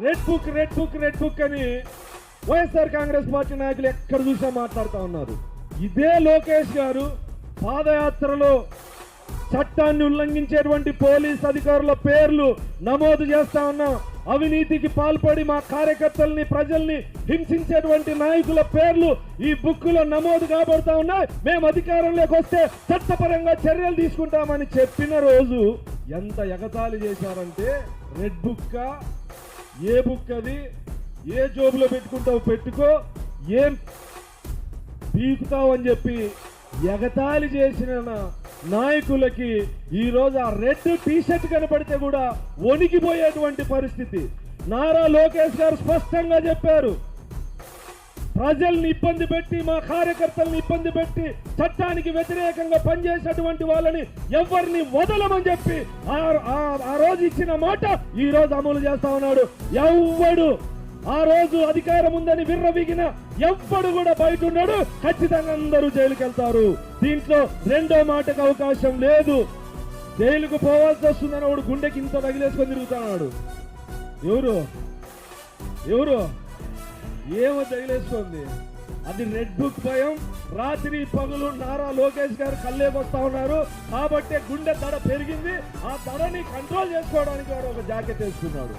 Red book అని YSR Congress party నాయకులు ఎక్కడ చూసా మాట్లాడుతూ ఉన్నారు. ఇదే లోకేష్ గారు పాదయాత్రలో చట్టాన్ని ఉల్లంఘించేటువంటి పోలీస్ అధికారుల పేర్లు నమోదు చేస్తా ఉన్నాం. అవినీతికి పాల్పడి మా కార్యకర్తల్ని ప్రజల్ని హింసించేటువంటి నాయకుల పేర్లు ఈ బుక్ లో నమోదు కాబడతా ఉన్నాయి. మేము అధికారంలోకి వస్తే చట్టపరంగా చర్యలు తీసుకుంటామని చెప్పిన రోజు ఎంత ఎగతాళి చేశారంటే, రెడ్ బుక్ ఏ బుక్ అది, ఏ జోబులో పెట్టుకుంటావు పెట్టుకో, ఏం పీకుతావు అని చెప్పి ఎగతాళి చేసిన నాయకులకి ఈరోజు ఆ రెడ్ టీషర్ట్ కనపడితే కూడా వణికిపోయేటువంటి పరిస్థితి. నారా లోకేష్ గారు స్పష్టంగా చెప్పారు, ప్రజల్ని ఇబ్బంది పెట్టి మా కార్యకర్తల్ని ఇబ్బంది పెట్టి చట్టానికి వ్యతిరేకంగా పనిచేసేటువంటి వాళ్ళని ఎవరిని వదలమని చెప్పి ఆ రోజు ఇచ్చిన మాట ఈ రోజు అమలు చేస్తా ఉన్నాడు. ఎవ్వడు ఆ రోజు అధికారం ఉందని విర్రవీగిన ఎవ్వడు కూడా బయట ఉన్నాడు. ఖచ్చితంగా అందరూ జైలుకి వెళ్తారు. దీంట్లో రెండో మాటకు అవకాశం లేదు. జైలుకు పోవాల్సి వస్తుందని వాడు గుండెకి ఇంత తగిలేసుకొని తిరుగుతున్నాడు. ఎవరు ఏమో తగిలేసుకోండి. అది రెడ్ బుక్ భయం. రాత్రి పగులు నారా లోకేష్ గారు కళ్ళేకొస్తా ఉన్నారు కాబట్టి గుండె దడ పెరిగింది. ఆ దడని కంట్రోల్ చేసుకోవడానికి వాడు ఒక జాకెట్ వేసుకున్నాడు.